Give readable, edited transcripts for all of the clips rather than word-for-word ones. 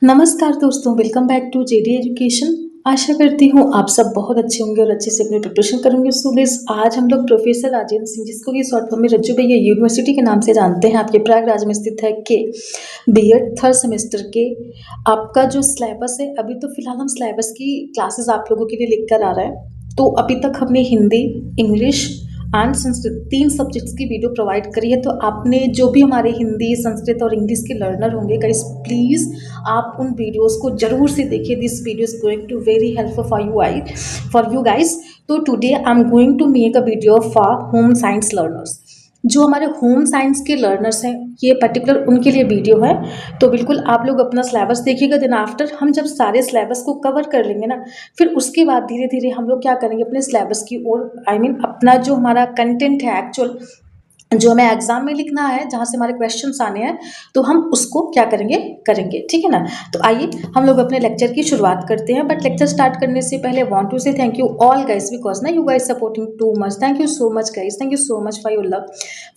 नमस्कार दोस्तों, welcome back to JD education. आशा करती हूँ आप सब बहुत अच्छे होंगे और अच्छे से अपनी प्रिपरेशन करेंगे। सो गाइस, आज हम लोग प्रोफेसर राजेंद्र सिंह, जिसको कि शॉर्ट फॉर्म में रज्जू भैया यूनिवर्सिटी के नाम से जानते हैं, आपके प्रयागराज में स्थित है, के बीएड थर्ड सेमेस्टर के आपका जो सिलेबस है, अभी तो फिलहाल हम सिलेबस की क्लासेस आप लोगों के लिए लिख कर आ रहे हैं। तो अभी तक हमने Hindi, English and Sanskrit 3 subjects की वीडियो प्रोवाइड करी है। तो आपने जो भी हमारे हिंदी, संस्कृत और इंग्लिश के लर्नर होंगे गाइस, प्लीज़ आप उन वीडियोस को जरूर से देखिए। This video is going to very helpful for you guys. तो today I am going to make a video for home science learners. जो हमारे होम साइंस के लर्नर्स हैं, ये पर्टिकुलर उनके लिए वीडियो है। तो बिल्कुल आप लोग अपना सिलेबस देखिएगा। देन आफ्टर हम जब सारे सिलेबस को कवर कर लेंगे ना, फिर उसके बाद धीरे धीरे हम लोग क्या करेंगे, अपने सिलेबस की ओर अपना जो हमारा कंटेंट है, एक्चुअल जो हमें एग्जाम में लिखना है, जहाँ से हमारे क्वेश्चंस आने हैं, तो हम उसको क्या करेंगे, ठीक है ना। तो आइए हम लोग अपने लेक्चर की शुरुआत करते हैं। बट लेक्चर स्टार्ट करने से पहले want to say thank you all guys, because ना you guys supporting too much. Thank you so much guys, thank you so much for your love,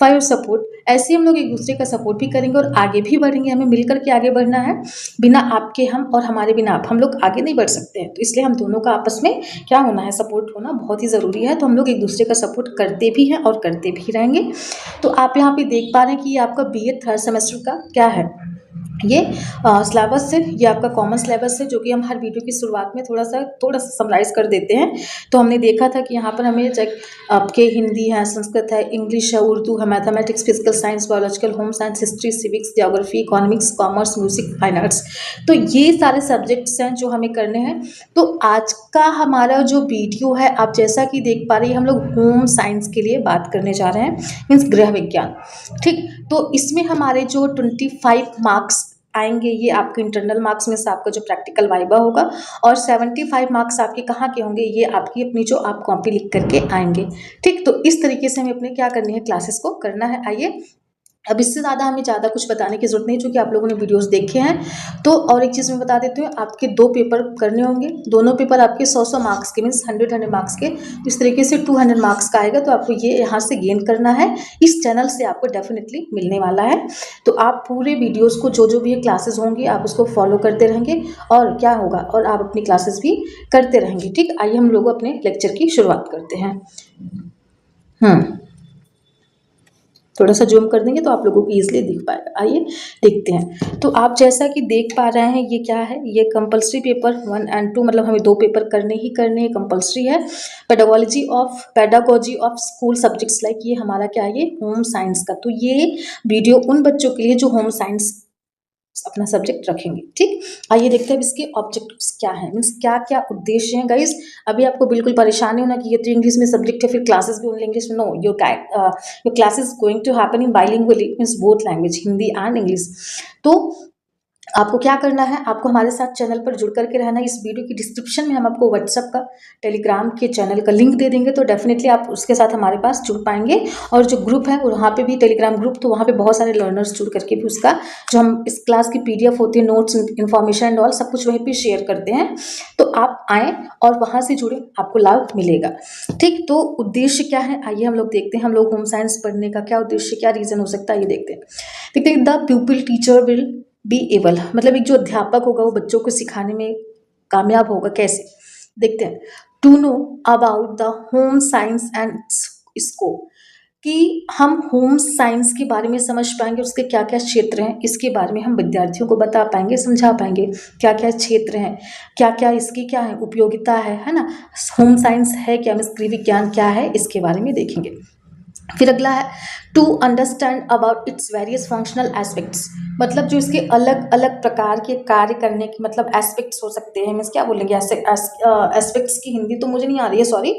for your support. ऐसे ही हम लोग एक दूसरे का सपोर्ट भी करेंगे और आगे भी बढ़ेंगे। हमें मिलकर के आगे बढ़ना है। बिना आपके हम और हमारे बिना आप, हम लोग आगे नहीं बढ़ सकते हैं। तो इसलिए हम दोनों का आपस में क्या होना है, सपोर्ट होना बहुत ही ज़रूरी है। तो हम लोग एक दूसरे का सपोर्ट करते भी हैं और करते भी रहेंगे। तो आप यहाँ पे देख पा रहे हैं कि ये आपका बीए थर्ड सेमेस्टर का क्या है, ये सिलेबस है। ये आपका कॉमन सिलेबस है, जो कि हम हर वीडियो की शुरुआत में थोड़ा सा समराइज कर देते हैं। तो हमने देखा था कि यहाँ पर हमें आपके हिंदी है, संस्कृत है, इंग्लिश है, उर्दू है, mathematics, physical science, biological, home science, history, civics, geography, economics, commerce, music, fine arts. तो ये सारे सब्जेक्ट्स हैं जो हमें करने हैं। तो आज का हमारा जो वीडियो है, आप जैसा कि देख पा रहे हैं, हम लोग होम साइंस के लिए बात करने जा रहे हैं, मीन्स गृह विज्ञान। ठीक, तो इसमें हमारे जो 25 मार्क्स आएंगे, ये आपके इंटरनल मार्क्स में से आपका जो प्रैक्टिकल वाइवा होगा, और 75 मार्क्स आपके कहाँ के होंगे, ये आपकी अपनी जो आप कॉपी लिख करके आएंगे। ठीक, तो इस तरीके से हमें अपने क्या करनी है, क्लासेस को करना है। आइए, अब इससे ज़्यादा हमें ज़्यादा कुछ बताने की ज़रूरत नहीं, चूँकि आप लोगों ने वीडियोस देखे हैं। तो और एक चीज़ मैं बता देती हूँ, आपके 2 पेपर करने होंगे। दोनों पेपर आपके 100 मार्क्स के, मीन्स 100 मार्क्स के। इस तरीके से 200 मार्क्स का आएगा। तो आपको ये यहाँ से गेन करना है, इस चैनल से आपको डेफिनेटली मिलने वाला है। तो आप पूरे वीडियोज़ को, जो भी क्लासेस होंगी, आप उसको फॉलो करते रहेंगे और क्या होगा, और आप अपनी क्लासेस भी करते रहेंगे। ठीक, आइए हम लोग अपने लेक्चर की शुरुआत करते हैं। थोड़ा सा जूम कर देंगे तो आप लोगों को ईजिली दिख पाएगा। आइए देखते हैं। तो आप जैसा कि देख पा रहे हैं, ये क्या है, ये कंपलसरी पेपर 1 एंड 2, मतलब हमें 2 पेपर करने ही करने हैं, कंपलसरी है। Pedagogy of school subjects, like ये हमारा क्या है, ये होम साइंस का। तो ये वीडियो उन बच्चों के लिए जो होम साइंस अपना सब्जेक्ट रखेंगे। ठीक, आइए देखते हैं इसके ऑब्जेक्टिव्स क्या है, मीन्स क्या क्या उद्देश्य हैं गाइस। अभी आपको बिल्कुल परेशानी होना कि ये तो इंग्लिश में सब्जेक्ट है, फिर क्लासेस भी ओनली इंग्लिश में। No, your classes going to happen in bilingually, means both language, Hindi and English. तो आपको क्या करना है, आपको हमारे साथ चैनल पर जुड़ करके रहना है। इस वीडियो की डिस्क्रिप्शन में हम आपको व्हाट्सएप का, टेलीग्राम के चैनल का लिंक दे देंगे। तो डेफिनेटली आप उसके साथ हमारे पास जुड़ पाएंगे। और जो ग्रुप है वहाँ पे भी टेलीग्राम ग्रुप, तो वहाँ पे बहुत सारे लर्नर्स जुड़ करके भी उसका जो हम इस क्लास की PDF होती है, नोट्स, इन्फॉर्मेशन एंड ऑल, सब कुछ वहीं पर शेयर करते हैं। तो आप आएँ और वहाँ से जुड़े, आपको लाभ मिलेगा। ठीक, तो उद्देश्य क्या है, आइए हम लोग देखते हैं। हम लोग होम साइंस पढ़ने का क्या उद्देश्य, क्या रीज़न हो सकता है, ये देखते हैं। The प्यूपिल teacher will be able, मतलब एक जो अध्यापक होगा वो बच्चों को सिखाने में कामयाब होगा। कैसे, देखते हैं। To know about the home science and scope, कि हम होम साइंस के बारे में समझ पाएंगे, उसके क्या क्या क्षेत्र हैं, इसके बारे में हम विद्यार्थियों को बता पाएंगे, समझा पाएंगे क्या क्या क्षेत्र हैं, क्या क्या इसकी क्या है उपयोगिता है ना। होम साइंस है क्या, मीन्स गृह विज्ञान क्या है, इसके बारे में देखेंगे। फिर अगला है to understand about its various functional aspects, मतलब जो इसके अलग अलग प्रकार के कार्य करने के मतलब एस्पेक्ट्स हो सकते हैं। मीन्स क्या बोलेंगे, एस्पेक्ट्स की हिंदी तो मुझे नहीं आ रही है, सॉरी।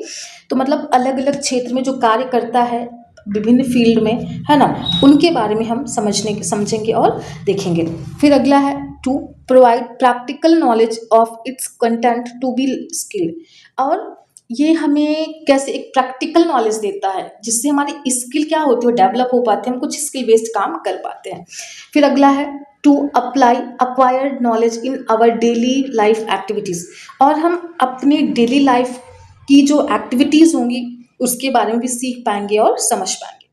तो मतलब अलग अलग क्षेत्र में जो कार्य करता है विभिन्न फील्ड में, है ना, उनके बारे में हम समझेंगे और देखेंगे। फिर अगला है to provide practical knowledge of its content to be skilled, और ये हमें कैसे एक प्रैक्टिकल नॉलेज देता है, जिससे हमारी स्किल क्या होती है, डेवलप हो पाते हैं, हम कुछ स्किल बेस्ड काम कर पाते हैं। फिर अगला है to apply acquired knowledge in our daily life activities, और हम अपनी डेली लाइफ की जो एक्टिविटीज़ होंगी उसके बारे में भी सीख पाएंगे और समझ पाएंगे।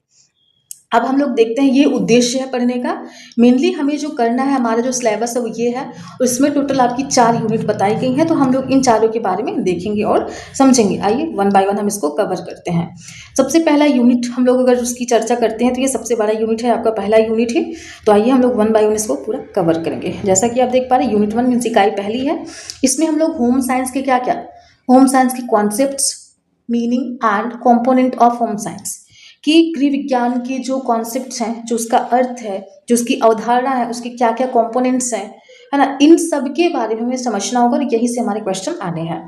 अब हम लोग देखते हैं ये उद्देश्य है पढ़ने का। मेनली हमें जो करना है, हमारा जो सिलेबस है वो ये है, और इसमें टोटल आपकी 4 यूनिट बताई गई हैं, तो हम लोग इन चारों के बारे में देखेंगे और समझेंगे। आइए वन बाय वन हम इसको कवर करते हैं। सबसे पहला यूनिट हम लोग अगर उसकी चर्चा करते हैं तो ये सबसे बड़ा यूनिट है, आपका पहला यूनिट है। तो आइए हम लोग वन बाय वन इसको पूरा कवर करेंगे। जैसा कि आप देख पा रहे हैं, यूनिट 1 मीन्स इकाई पहली है। इसमें हम लोग होम साइंस के क्या क्या, होम साइंस के concepts, meaning and component of home science, कि गृह विज्ञान के जो कॉन्सेप्ट्स हैं, जो उसका अर्थ है, जो उसकी अवधारणा है, उसके क्या क्या कॉम्पोनेंट्स हैं, है ना, इन सब के बारे में हमें समझना होगा, और यही से हमारे क्वेश्चन आने हैं।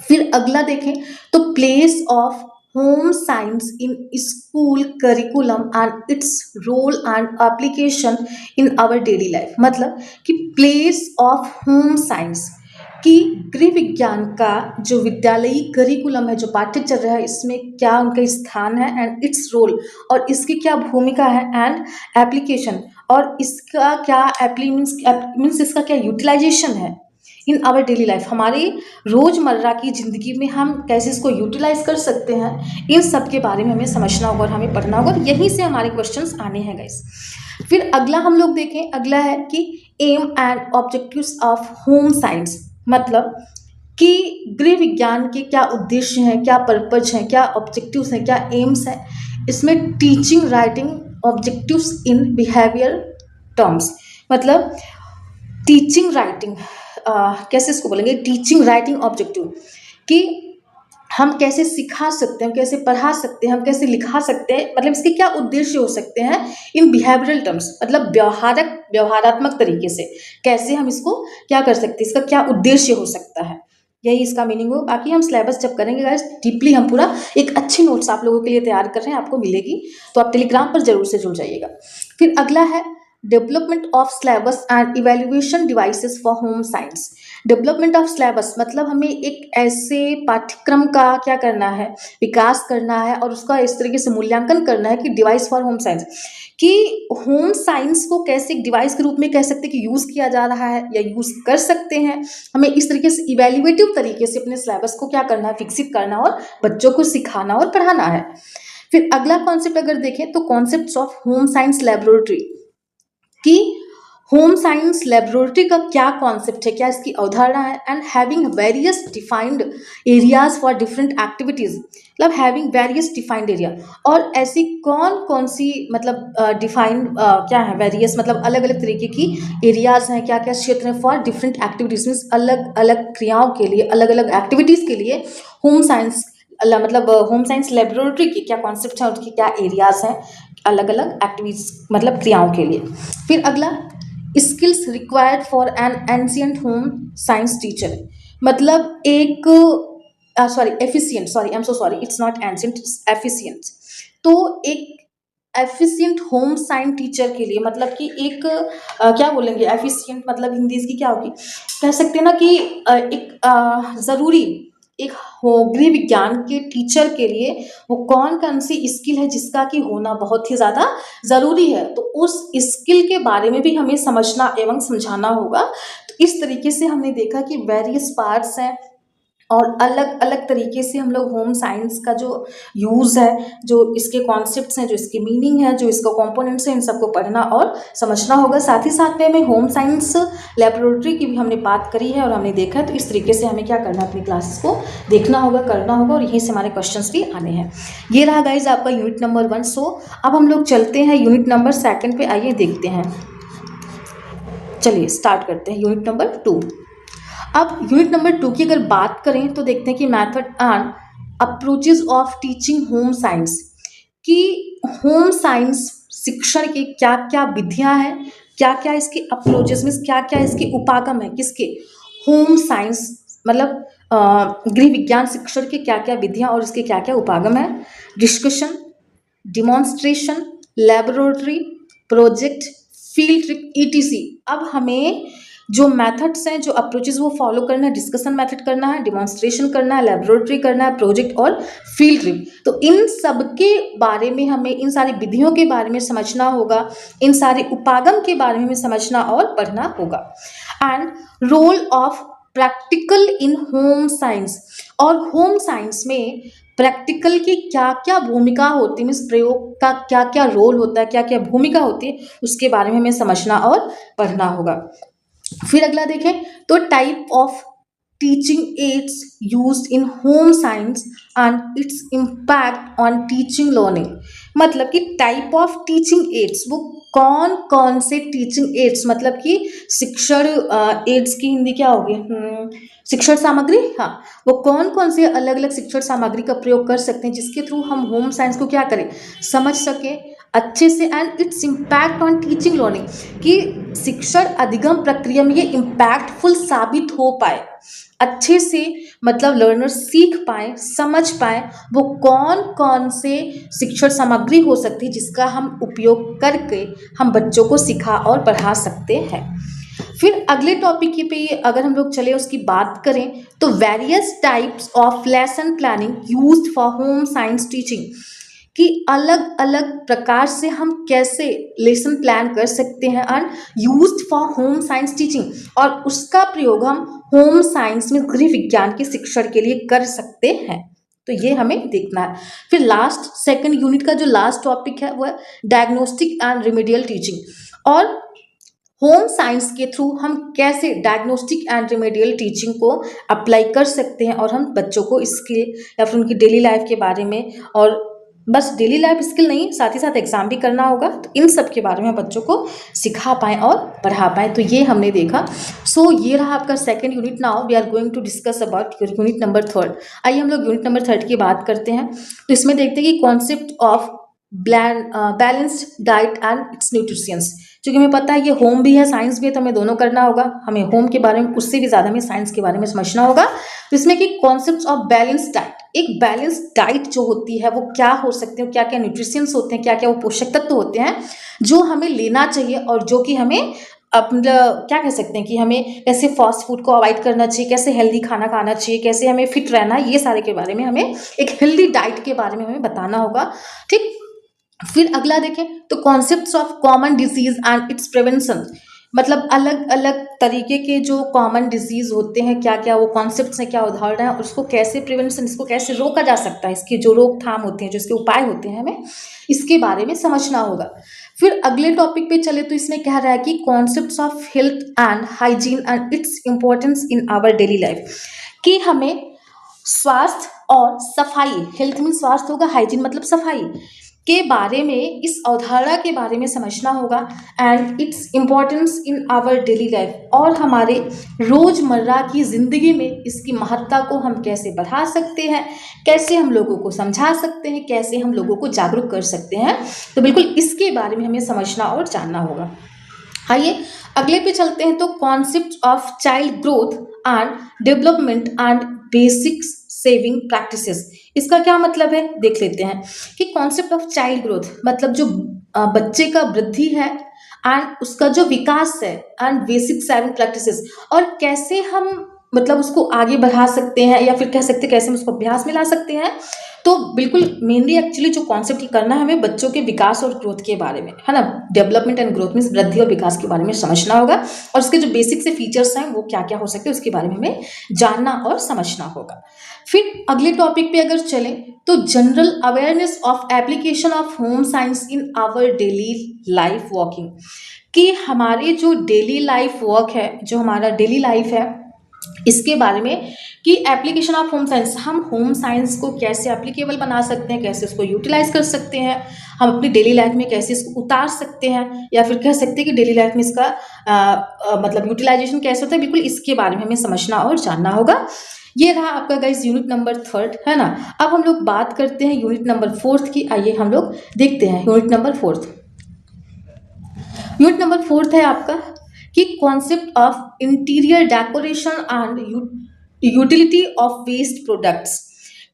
फिर अगला देखें तो place of home science in school curriculum and its role and application in our daily life, मतलब कि प्लेस ऑफ होम साइंस, कि गृह विज्ञान का जो विद्यालयी करिकुलम है, जो पाठ्यचर्या है, इसमें क्या उनका स्थान है, एंड इट्स रोल, और इसकी क्या भूमिका है, एंड एप्लीकेशन, और इसका क्या मीन्स इसका क्या यूटिलाइजेशन है इन आवर डेली लाइफ, हमारी रोजमर्रा की जिंदगी में हम कैसे इसको यूटिलाइज कर सकते हैं, इन सब के बारे में हमें समझना होगा और हमें पढ़ना होगा, और यहीं से हमारे क्वेश्चंस आने हैं गाइस। फिर अगला हम लोग देखें, अगला है कि aim and objectives of home science, मतलब कि गृह विज्ञान के क्या उद्देश्य हैं, क्या पर्पज हैं, क्या ऑब्जेक्टिव्स हैं, क्या एम्स हैं। इसमें teaching writing objectives in behaviour terms, मतलब टीचिंग राइटिंग, कैसे इसको बोलेंगे, टीचिंग राइटिंग ऑब्जेक्टिव, कि हम कैसे सिखा सकते हैं, हम कैसे पढ़ा सकते हैं, हम कैसे लिखा सकते हैं, मतलब इसके क्या उद्देश्य हो सकते हैं इन बिहेवियरल टर्म्स, मतलब व्यवहारात्मक तरीके से कैसे हम इसको क्या कर सकते हैं, इसका क्या उद्देश्य हो सकता है, यही इसका मीनिंग हो। बाकी हम सिलेबस जब करेंगे गाइस डीपली, हम पूरा एक अच्छी नोट्स आप लोगों के लिए तैयार कर रहे हैं, आपको मिलेगी, तो आप टेलीग्राम पर जरूर से जुड़ जाइएगा। फिर अगला है development of syllabus and evaluation devices for home science. Development of syllabus मतलब हमें एक ऐसे पाठ्यक्रम का क्या करना है, विकास करना है, और उसका इस तरीके से मूल्यांकन करना है कि डिवाइस फॉर होम साइंस, कि होम साइंस को कैसे एक डिवाइस के रूप में कह सकते हैं कि यूज़ किया जा रहा है या यूज़ कर सकते हैं। हमें इस तरीके से इवेल्युएटिव तरीके से अपने सिलेबस को क्या करना है, विकसित करना और बच्चों को सिखाना और पढ़ाना है। फिर अगला कॉन्सेप्ट अगर देखें तो concept of home science laboratory, कि होम साइंस लेबोरेटरी का क्या कॉन्सेप्ट है, क्या इसकी अवधारणा है, and having various defined areas for different activities, मतलब हैविंग वेरियस डिफाइंड एरिया, और ऐसी कौन कौन सी मतलब डिफाइंड क्या है, वेरियस मतलब अलग अलग तरीके की एरियाज हैं, क्या क्या क्षेत्र हैं, फॉर डिफरेंट एक्टिविटीज मीन्स अलग अलग क्रियाओं के लिए, अलग अलग एक्टिविटीज के लिए होम साइंस मतलब होम साइंस लेबोरेटरी की क्या कॉन्सेप्ट है, उसके क्या एरियाज हैं अलग अलग एक्टिविटीज मतलब क्रियाओं के लिए। फिर अगला skills required for an ancient home science teacher, मतलब एक efficient, sorry I am so sorry, it's not ancient, it's efficient. तो एक एफिशिएंट होम साइंस टीचर के लिए, मतलब कि एक क्या बोलेंगे एफिशिएंट, मतलब हिंदी इसकी क्या होगी, कह सकते हैं ना कि एक ज़रूरी एक गृह विज्ञान के टीचर के लिए वो कौन कौन सी स्किल है जिसका कि होना बहुत ही ज़्यादा ज़रूरी है, तो उस स्किल के बारे में भी हमें समझना एवं समझाना होगा। तो इस तरीके से हमने देखा कि वेरियस पार्ट्स हैं, और अलग अलग तरीके से हम लोग होम साइंस का जो यूज़ है, जो इसके कॉन्सेप्ट्स हैं, जो इसकी मीनिंग है, जो इसका कंपोनेंट्स हैं, इन सबको पढ़ना और समझना होगा। साथ ही साथ में हमें होम साइंस लेबोरेटरी की भी हमने बात करी है और हमने देखा है, तो इस तरीके से हमें क्या करना है, अपनी क्लासेस को देखना होगा, करना होगा, और यहीं से हमारे क्वेश्चंस भी आने हैं। ये रहा गाइज आपका यूनिट नंबर 1। सो अब हम लोग चलते हैं यूनिट नंबर 2 पे, आइए देखते हैं। चलिए स्टार्ट करते हैं यूनिट नंबर 2। अब यूनिट नंबर 2 की अगर बात करें तो देखते हैं कि method and approaches of teaching home science, कि होम साइंस शिक्षण की क्या क्या विधियां हैं, क्या क्या इसके अप्रोचेज मीन्स क्या क्या इसके उपागम है, किसके होम साइंस मतलब गृह विज्ञान शिक्षण के क्या क्या विधियां और इसके क्या क्या उपागम है। Discussion, demonstration, laboratory, project, field trip, etc. अब हमें जो मेथड्स हैं, जो अप्रोचेज वो फॉलो करना है, डिस्कशन मेथड करना है, डिमॉन्स्ट्रेशन करना है, लेबोरेटरी करना है, प्रोजेक्ट और फील्ड ट्रिप। तो इन सब के बारे में हमें, इन सारी विधियों के बारे में समझना होगा, इन सारे उपागम के बारे में हमें समझना और पढ़ना होगा। And role of practical in home science, और होम साइंस में प्रैक्टिकल की क्या क्या भूमिका होती है, मीन्स प्रयोग का क्या क्या रोल होता है, क्या क्या भूमिका होती है, उसके बारे में हमें समझना और पढ़ना होगा। फिर अगला देखें तो type of teaching ads used in home science and its impact on teaching learning. मतलब कि टाइप ऑफ टीचिंग एड्स, वो कौन कौन से टीचिंग एड्स, मतलब कि शिक्षण एड्स की हिंदी क्या होगी, शिक्षण सामग्री, हाँ, वो कौन कौन से अलग अलग शिक्षण सामग्री का प्रयोग कर सकते हैं जिसके थ्रू हम होम साइंस को क्या करें, समझ सके अच्छे से, and its impact on teaching learning, कि शिक्षण अधिगम प्रक्रिया में ये इम्पैक्टफुल साबित हो पाए, अच्छे से मतलब लर्नर सीख पाए, समझ पाए, वो कौन कौन से शिक्षण सामग्री हो सकती है जिसका हम उपयोग करके हम बच्चों को सिखा और पढ़ा सकते हैं। फिर अगले टॉपिक पे अगर हम लोग चले उसकी बात करें तो various types of lesson planning used for home science teaching, कि अलग अलग प्रकार से हम कैसे लेसन प्लान कर सकते हैं and used for home science teaching, और उसका प्रयोग हम होम साइंस में गृह विज्ञान के शिक्षण के लिए कर सकते हैं। तो ये हमें देखना है। फिर लास्ट सेकंड यूनिट का जो लास्ट टॉपिक है वो है डायग्नोस्टिक एंड रिमेडियल टीचिंग, और होम साइंस के थ्रू हम कैसे डायग्नोस्टिक एंड रिमेडियल टीचिंग को अप्लाई कर सकते हैं, और हम बच्चों को स्किल या फिर उनकी डेली लाइफ के बारे में, और बस डेली लाइफ स्किल नहीं, साथ ही साथ एग्जाम भी करना होगा, तो इन सब के बारे में बच्चों को सिखा पाएँ और पढ़ा पाएँ। तो ये हमने देखा। सो ये रहा आपका second unit. Now we are going to discuss about unit number third. आइए हम लोग यूनिट नंबर थर्ड की बात करते हैं। तो इसमें देखते हैं कि concept of balanced diet and it's nutritions, क्योंकि हमें पता है ये होम भी है साइंस भी है, तो हमें दोनों करना होगा। हमें होम के बारे में उससे भी ज़्यादा हमें साइंस के बारे में समझना होगा। तो इसमें कि कॉन्सेप्ट्स ऑफ बैलेंस डाइट, एक बैलेंस डाइट जो होती है वो क्या हो सकते हैं, क्या क्या न्यूट्रिशंस होते हैं, क्या क्या वो पोषक तत्व होते हैं जो हमें लेना चाहिए, और जो कि हमें अपना क्या कह सकते हैं कि हमें कैसे फास्ट फूड को अवॉइड करना चाहिए, कैसे हेल्दी खाना खाना चाहिए, कैसे हमें फिट रहना है, ये सारे के बारे में हमें एक हेल्दी डाइट के बारे में हमें बताना होगा। ठीक। फिर अगला देखें तो concepts of common disease and it's prevention, मतलब अलग अलग तरीके के जो कॉमन डिजीज होते हैं, क्या क्या वो कॉन्सेप्ट्स हैं, क्या उदाहरण है, उसको कैसे प्रिवेंशन, इसको कैसे रोका जा सकता है, इसकी जो रोकथाम होते हैं, जो इसके उपाय होते हैं, हमें इसके बारे में समझना होगा। फिर अगले टॉपिक पे चले तो इसमें कह रहा है कि concepts of health and hygiene and its importance in our daily life, कि हमें स्वास्थ्य और सफाई, हेल्थ मीन स्वास्थ्य होगा, हाइजीन मतलब सफाई के बारे में, इस अवधारणा के बारे में समझना होगा, and its importance in our daily life, और हमारे रोजमर्रा की जिंदगी में इसकी महत्ता को हम कैसे बढ़ा सकते हैं, कैसे हम लोगों को समझा सकते हैं, कैसे हम लोगों को जागरूक कर सकते हैं। तो बिल्कुल इसके बारे में हमें समझना और जानना होगा। आइए अगले पे चलते हैं। तो concept of child growth and development and basics saving practices, इसका क्या मतलब है देख लेते हैं। कि कॉन्सेप्ट ऑफ चाइल्ड ग्रोथ मतलब जो बच्चे का वृद्धि है एंड उसका जो विकास है, एंड बेसिक सेविंग प्रैक्टिसेस, और कैसे हम मतलब उसको आगे बढ़ा सकते हैं, या फिर कह सकते हैं कैसे हम उसको अभ्यास में ला सकते हैं। तो बिल्कुल मेनली एक्चुअली जो कॉन्सेप्ट ही करना है हमें बच्चों के विकास और ग्रोथ के बारे में, है ना। डेवलपमेंट एंड ग्रोथ मीन्स वृद्धि और विकास के बारे में समझना होगा, और उसके जो बेसिक से फीचर्स हैं वो क्या क्या हो सकते हैं उसके बारे में हमें जानना और समझना होगा। फिर अगले टॉपिक पे अगर चलें तो general awareness of application of home science in our daily life working, कि हमारे जो डेली लाइफ वर्क है, जो हमारा डेली लाइफ है, इसके बारे में कि एप्लीकेशन ऑफ होम साइंस, हम होम साइंस को कैसे एप्लीकेबल बना सकते हैं, कैसे उसको यूटिलाइज कर सकते हैं, हम अपनी डेली लाइफ में कैसे इसको उतार सकते हैं, या फिर कह सकते हैं कि डेली लाइफ में इसका मतलब यूटिलाइजेशन कैसे होता है, बिल्कुल इसके बारे में हमें समझना और जानना होगा। ये रहा आपका गाइस यूनिट नंबर थर्ड, है ना। अब हम लोग बात करते हैं यूनिट नंबर फोर्थ की। आइए हम लोग देखते हैं unit number fourth. Unit number fourth है आपका कि concept of interior decoration and utility of waste products,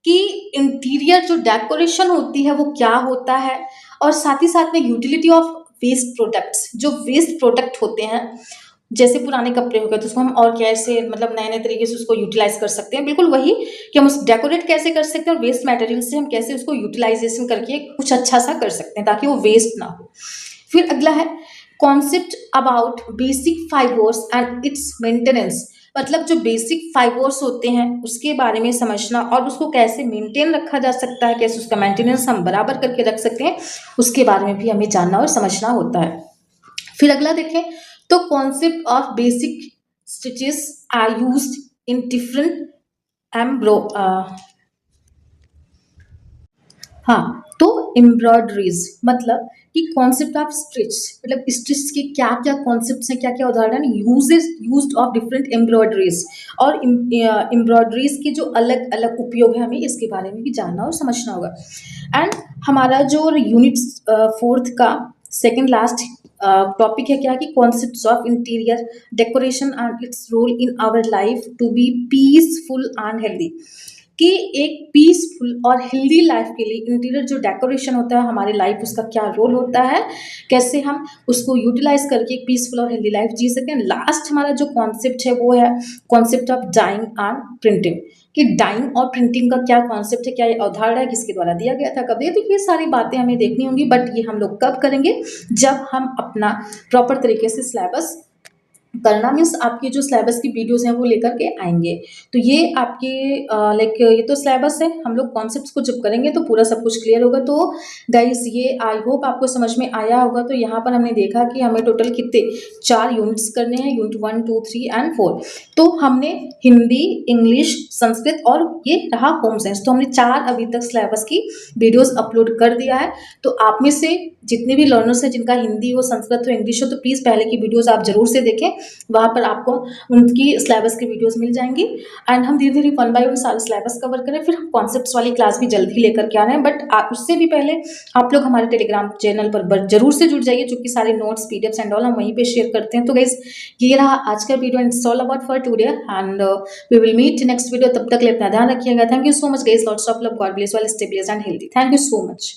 कि इंटीरियर जो डेकोरेशन होती है वो क्या होता है, और साथ ही साथ में यूटिलिटी ऑफ वेस्ट प्रोडक्ट्स, जो वेस्ट प्रोडक्ट होते हैं, जैसे पुराने कपड़े हो गए तो उसको हम और कैसे मतलब नए नए तरीके से उसको यूटिलाइज कर सकते हैं। बिल्कुल वही कि हम उस डेकोरेट कैसे कर सकते हैं, और वेस्ट मटेरियल से हम कैसे उसको यूटिलाइजेशन करके कुछ अच्छा सा कर सकते हैं ताकि वो वेस्ट ना हो। फिर अगला है concept about basic fibres and it's maintenance, मतलब जो बेसिक फाइबर्स होते हैं उसके बारे में समझना और उसको कैसे मेंटेन रखा जा सकता है, कैसे उसका मेंटेनेंस हम बराबर करके रख सकते हैं, उसके बारे में भी हमें जानना और समझना होता है। फिर अगला देखें तो concept of basic stitches are used in different एम्ब्रो हाँ, तो एम्ब्रॉयडरीज मतलब कि कॉन्सेप्ट ऑफ स्टिच, मतलब स्टिच के क्या क्या कॉन्सेप्ट्स हैं, क्या क्या उदाहरण, uses used of different embroideries, और एम्ब्रॉयडरीज के जो अलग अलग उपयोग है हमें इसके बारे में भी जानना और समझना होगा। एंड हमारा जो यूनिट फोर्थ का सेकंड लास्ट टॉपिक है क्या, कि concepts of interior decoration and its role in our life to be peaceful and healthy, कि एक पीसफुल और हेल्दी लाइफ के लिए इंटीरियर जो डेकोरेशन होता है हमारी लाइफ, उसका क्या रोल होता है, कैसे हम उसको यूटिलाइज करके एक पीसफुल और हेल्दी लाइफ जी सकें। लास्ट हमारा जो कॉन्सेप्ट है वो है concept of dyeing and printing, कि डाइंग और प्रिंटिंग का क्या कॉन्सेप्ट है, क्या ये अवधारणा है, किसके द्वारा दिया गया था, कब दिया, तो ये सारी बातें हमें देखनी होंगी। बट ये हम लोग कब करेंगे, जब हम अपना प्रॉपर तरीके से सिलेबस करना, मीन्स आपके जो सिलेबस की वीडियोस हैं वो लेकर के आएंगे। तो ये आपके लाइक ये तो सिलेबस है, हम लोग कॉन्सेप्ट्स को जब करेंगे तो पूरा सब कुछ क्लियर होगा। तो गाइस ये आई होप आपको समझ में आया होगा। तो यहाँ पर हमने देखा कि हमें टोटल कितने 4 यूनिट्स करने हैं, यूनिट 1 2 3 एंड 4। तो हमने हिंदी, इंग्लिश, संस्कृत और ये रहा होम साइंस, तो हमने 4 अभी तक सिलेबस की वीडियोस अपलोड कर दिया है। तो आप में से जितने भी लर्नर्स हैं जिनका हिंदी हो, संस्कृत हो, इंग्लिश हो, तो प्लीज़ पहले की वीडियोस आप जरूर से देखें, वहाँ पर आपको उनकी सिलेबस की वीडियोस मिल जाएंगी। एंड हम धीरे धीरे 1 बाय 1 सारे सिलेबस कवर करें, फिर हम कॉन्सेप्ट्स वाली क्लास भी जल्द ही लेकर के आ रहे हैं। बट उससे भी पहले आप लोग हमारे टेलीग्राम चैनल पर जरूर से जुड़ जाइए, जो कि सारे नोट्स, पीडीएफ्स एंड ऑल हम वहीं पे शेयर करते हैं। तो गाइस ये रहा आज का video, and it's all about for today, and we will meet next video. तब तक के लिए अपना ध्यान रखिएगा। Thank you so much guys, lots of love, God bless, well stay blessed and healthy. Thank you so much.